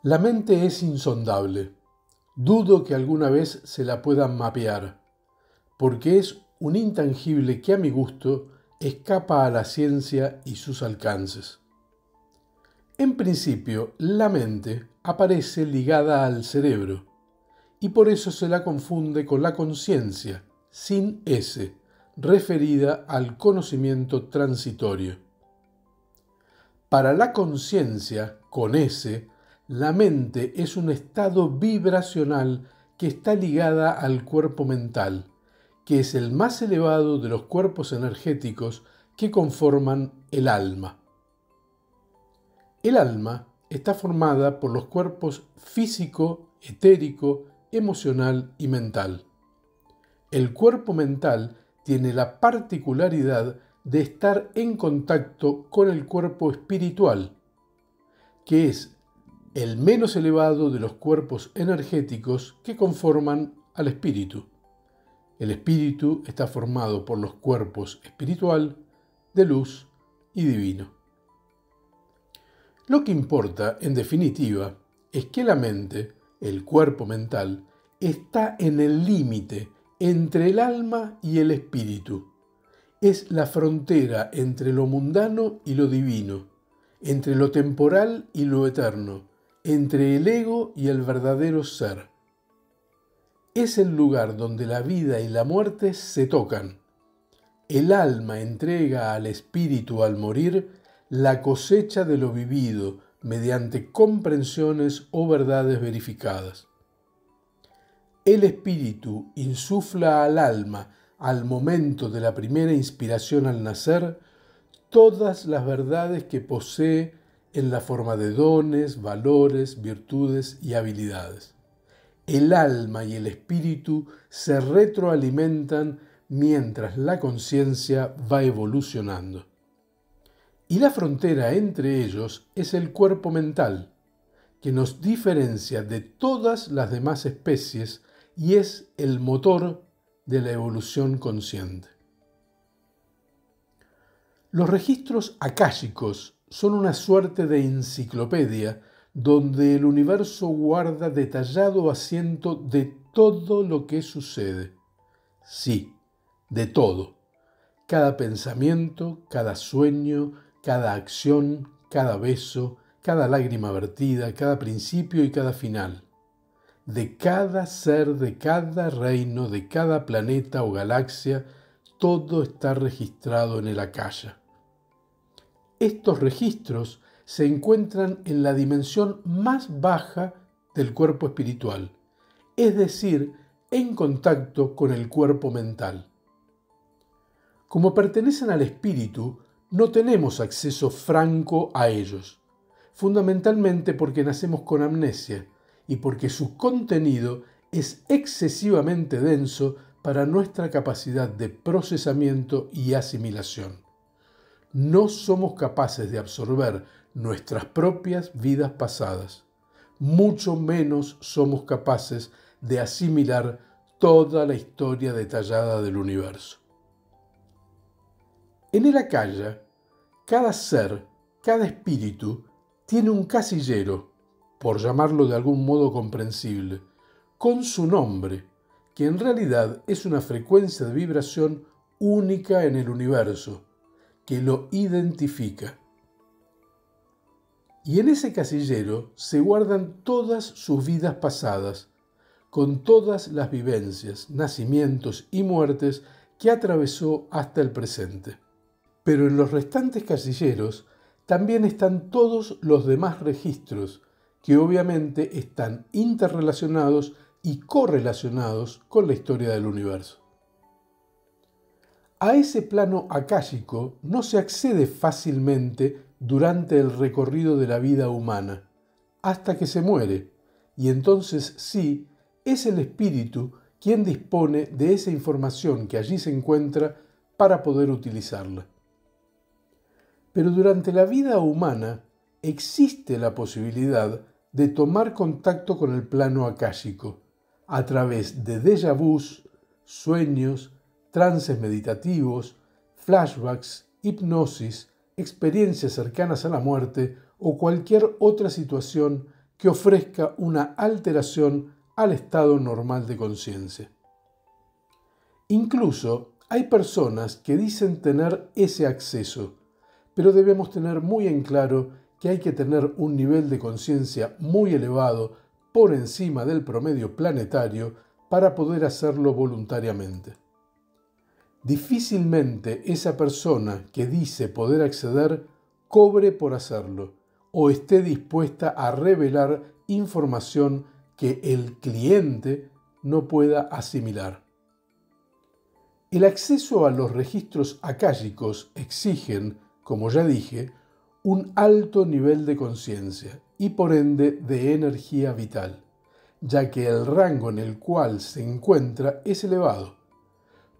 La mente es insondable. Dudo que alguna vez se la pueda mapear, porque es un intangible que a mi gusto escapa a la ciencia y sus alcances. En principio, la mente aparece ligada al cerebro, y por eso se la confunde con la conciencia, sin S, referida al conocimiento transitorio. Para la conciencia, con S, la mente es un estado vibracional que está ligada al cuerpo mental, que es el más elevado de los cuerpos energéticos que conforman el alma. El alma está formada por los cuerpos físico, etérico, emocional y mental. El cuerpo mental tiene la particularidad de estar en contacto con el cuerpo espiritual, que es el menos elevado de los cuerpos energéticos que conforman al espíritu. El espíritu está formado por los cuerpos espiritual, de luz y divino. Lo que importa, en definitiva, es que la mente, el cuerpo mental, está en el límite entre el alma y el espíritu. Es la frontera entre lo mundano y lo divino, entre lo temporal y lo eterno, entre el ego y el verdadero ser. Es el lugar donde la vida y la muerte se tocan. El alma entrega al espíritu al morir la cosecha de lo vivido mediante comprensiones o verdades verificadas. El espíritu insufla al alma, al momento de la primera inspiración al nacer, todas las verdades que posee en la forma de dones, valores, virtudes y habilidades. El alma y el espíritu se retroalimentan mientras la conciencia va evolucionando. Y la frontera entre ellos es el cuerpo mental, que nos diferencia de todas las demás especies y es el motor de la evolución consciente. Los registros akáshicos son una suerte de enciclopedia donde el universo guarda detallado asiento de todo lo que sucede. Sí, de todo. Cada pensamiento, cada sueño, cada acción, cada beso, cada lágrima vertida, cada principio y cada final. De cada ser, de cada reino, de cada planeta o galaxia, todo está registrado en el Akasha. Estos registros se encuentran en la dimensión más baja del cuerpo espiritual, es decir, en contacto con el cuerpo mental. Como pertenecen al espíritu, no tenemos acceso franco a ellos, fundamentalmente porque nacemos con amnesia y porque su contenido es excesivamente denso para nuestra capacidad de procesamiento y asimilación. No somos capaces de absorber nuestras propias vidas pasadas, mucho menos somos capaces de asimilar toda la historia detallada del universo. En el Akasha, cada ser, cada espíritu, tiene un casillero, por llamarlo de algún modo comprensible, con su nombre, que en realidad es una frecuencia de vibración única en el universo, que lo identifica. Y en ese casillero se guardan todas sus vidas pasadas, con todas las vivencias, nacimientos y muertes que atravesó hasta el presente. Pero en los restantes casilleros también están todos los demás registros, que obviamente están interrelacionados y correlacionados con la historia del universo. A ese plano akáshico no se accede fácilmente durante el recorrido de la vida humana, hasta que se muere, y entonces sí, es el espíritu quien dispone de esa información que allí se encuentra para poder utilizarla. Pero durante la vida humana existe la posibilidad de tomar contacto con el plano akáshico a través de déjà vus, sueños, trances meditativos, flashbacks, hipnosis, experiencias cercanas a la muerte o cualquier otra situación que ofrezca una alteración al estado normal de conciencia. Incluso hay personas que dicen tener ese acceso, pero debemos tener muy en claro que hay que tener un nivel de conciencia muy elevado por encima del promedio planetario para poder hacerlo voluntariamente. Difícilmente esa persona que dice poder acceder cobre por hacerlo o esté dispuesta a revelar información que el cliente no pueda asimilar. El acceso a los registros akáshicos exigen, como ya dije, un alto nivel de conciencia y por ende de energía vital, ya que el rango en el cual se encuentra es elevado,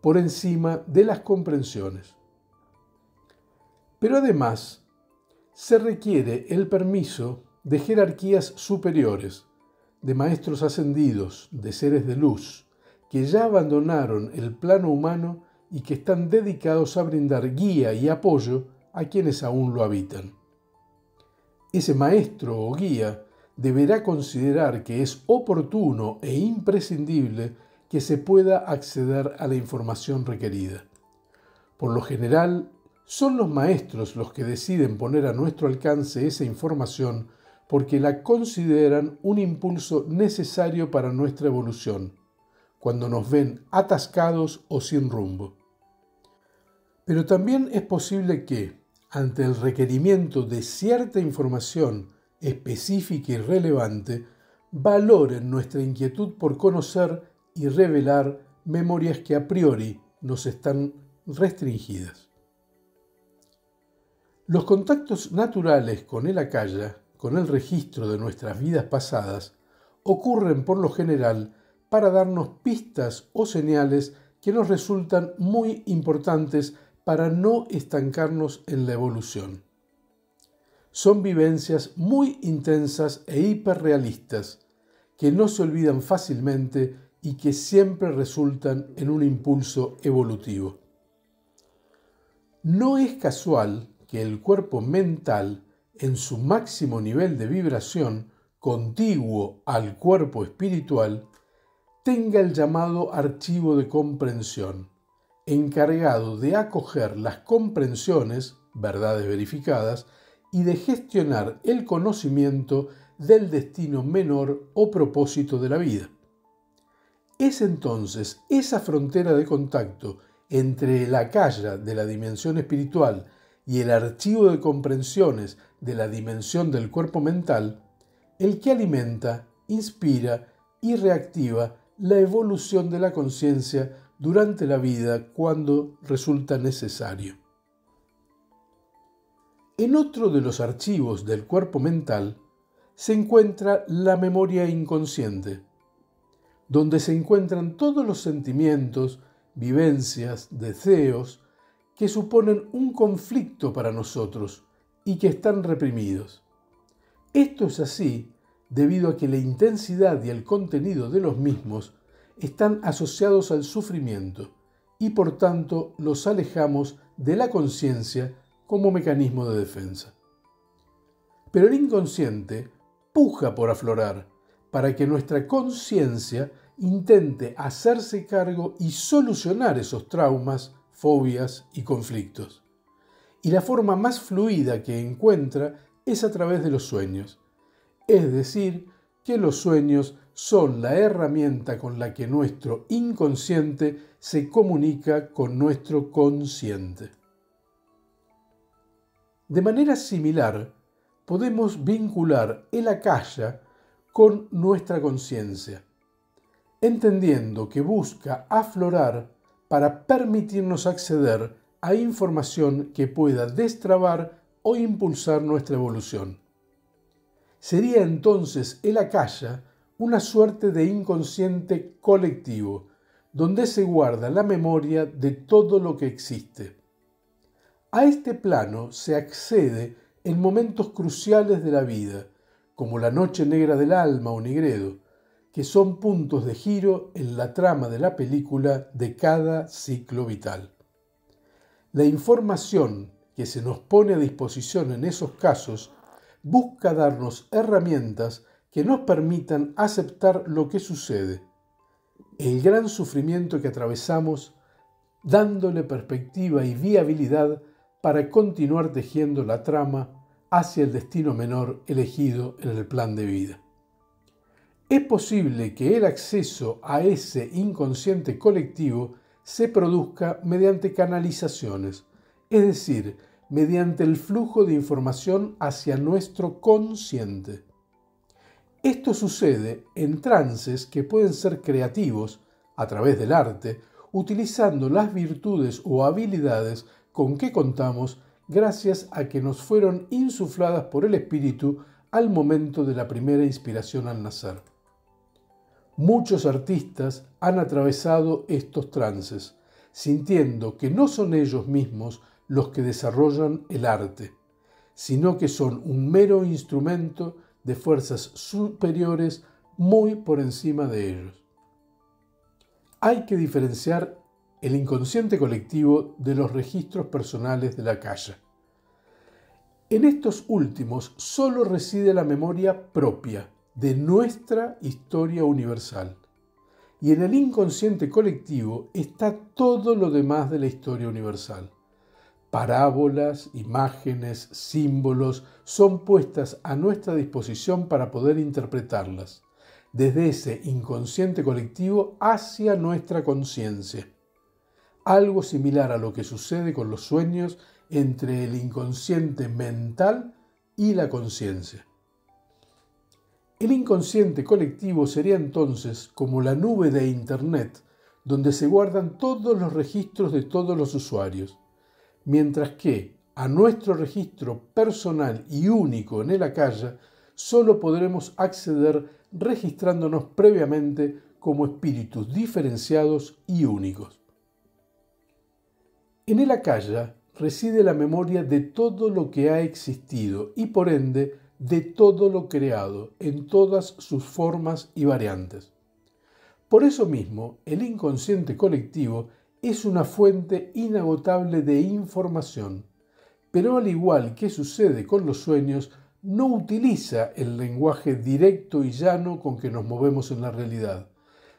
por encima de las comprensiones. Pero además, se requiere el permiso de jerarquías superiores, de maestros ascendidos, de seres de luz, que ya abandonaron el plano humano y que están dedicados a brindar guía y apoyo a quienes aún lo habitan. Ese maestro o guía deberá considerar que es oportuno e imprescindible que se pueda acceder a la información requerida. Por lo general, son los maestros los que deciden poner a nuestro alcance esa información porque la consideran un impulso necesario para nuestra evolución, cuando nos ven atascados o sin rumbo. Pero también es posible que, ante el requerimiento de cierta información específica y relevante, valoren nuestra inquietud por conocer y revelar memorias que a priori nos están restringidas. Los contactos naturales con el akasha, con el registro de nuestras vidas pasadas, ocurren por lo general para darnos pistas o señales que nos resultan muy importantes para no estancarnos en la evolución. Son vivencias muy intensas e hiperrealistas que no se olvidan fácilmente y que siempre resultan en un impulso evolutivo. No es casual que el cuerpo mental, en su máximo nivel de vibración, contiguo al cuerpo espiritual, tenga el llamado archivo de comprensión, encargado de acoger las comprensiones, verdades verificadas, y de gestionar el conocimiento del destino menor o propósito de la vida. Es entonces esa frontera de contacto entre el akasha de la dimensión espiritual y el archivo de comprensiones de la dimensión del cuerpo mental el que alimenta, inspira y reactiva la evolución de la conciencia durante la vida cuando resulta necesario. En otro de los archivos del cuerpo mental se encuentra la memoria inconsciente, donde se encuentran todos los sentimientos, vivencias, deseos que suponen un conflicto para nosotros y que están reprimidos. Esto es así debido a que la intensidad y el contenido de los mismos están asociados al sufrimiento y por tanto los alejamos de la conciencia como mecanismo de defensa. Pero el inconsciente puja por aflorar para que nuestra conciencia intente hacerse cargo y solucionar esos traumas, fobias y conflictos. Y la forma más fluida que encuentra es a través de los sueños. Es decir, que los sueños son la herramienta con la que nuestro inconsciente se comunica con nuestro consciente. De manera similar, podemos vincular el akasha con nuestra conciencia, entendiendo que busca aflorar para permitirnos acceder a información que pueda destrabar o impulsar nuestra evolución. Sería entonces el akasha una suerte de inconsciente colectivo, donde se guarda la memoria de todo lo que existe. A este plano se accede en momentos cruciales de la vida, como la noche negra del alma o Nigredo, que son puntos de giro en la trama de la película de cada ciclo vital. La información que se nos pone a disposición en esos casos busca darnos herramientas que nos permitan aceptar lo que sucede, el gran sufrimiento que atravesamos, dándole perspectiva y viabilidad para continuar tejiendo la trama hacia el destino menor elegido en el plan de vida. Es posible que el acceso a ese inconsciente colectivo se produzca mediante canalizaciones, es decir, mediante el flujo de información hacia nuestro consciente. Esto sucede en trances que pueden ser creativos a través del arte, utilizando las virtudes o habilidades con que contamos gracias a que nos fueron insufladas por el espíritu al momento de la primera inspiración al nacer. Muchos artistas han atravesado estos trances, sintiendo que no son ellos mismos los que desarrollan el arte, sino que son un mero instrumento de fuerzas superiores muy por encima de ellos. Hay que diferenciar el inconsciente colectivo de los registros personales de la Akasha. En estos últimos solo reside la memoria propia de nuestra historia universal, y en el inconsciente colectivo está todo lo demás de la historia universal. Parábolas, imágenes, símbolos son puestas a nuestra disposición para poder interpretarlas, desde ese inconsciente colectivo hacia nuestra conciencia. Algo similar a lo que sucede con los sueños entre el inconsciente mental y la conciencia. El inconsciente colectivo sería entonces como la nube de Internet, donde se guardan todos los registros de todos los usuarios, mientras que a nuestro registro personal y único en el Akasha solo podremos acceder registrándonos previamente como espíritus diferenciados y únicos. En el Akasha reside la memoria de todo lo que ha existido y por ende de todo lo creado en todas sus formas y variantes. Por eso mismo, el inconsciente colectivo es una fuente inagotable de información, pero al igual que sucede con los sueños, no utiliza el lenguaje directo y llano con que nos movemos en la realidad,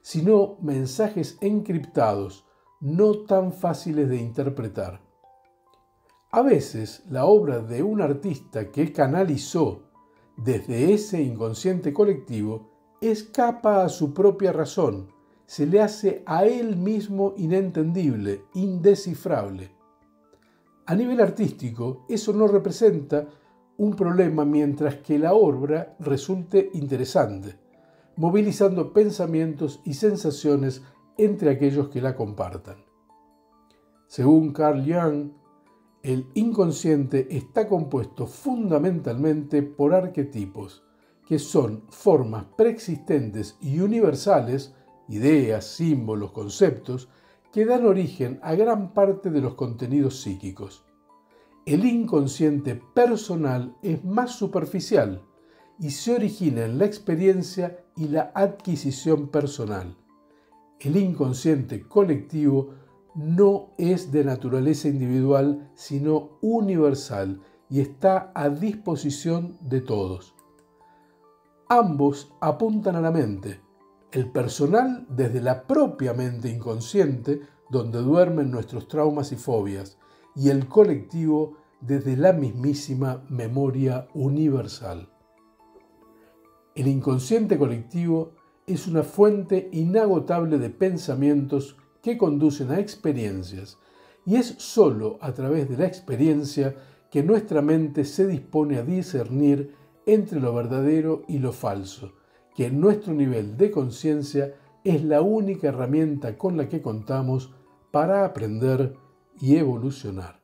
sino mensajes encriptados, no tan fáciles de interpretar. A veces, la obra de un artista que canalizó desde ese inconsciente colectivo escapa a su propia razón, se le hace a él mismo inentendible, indescifrable. A nivel artístico, eso no representa un problema mientras que la obra resulte interesante, movilizando pensamientos y sensaciones entre aquellos que la compartan. Según Carl Jung, el inconsciente está compuesto fundamentalmente por arquetipos, que son formas preexistentes y universales, ideas, símbolos, conceptos, que dan origen a gran parte de los contenidos psíquicos. El inconsciente personal es más superficial y se origina en la experiencia y la adquisición personal. El inconsciente colectivo no es de naturaleza individual, sino universal y está a disposición de todos. Ambos apuntan a la mente, el personal desde la propia mente inconsciente, donde duermen nuestros traumas y fobias, y el colectivo desde la mismísima memoria universal. El inconsciente colectivo es una fuente inagotable de pensamientos que conducen a experiencias, y es sólo a través de la experiencia que nuestra mente se dispone a discernir entre lo verdadero y lo falso, que en nuestro nivel de conciencia es la única herramienta con la que contamos para aprender y evolucionar.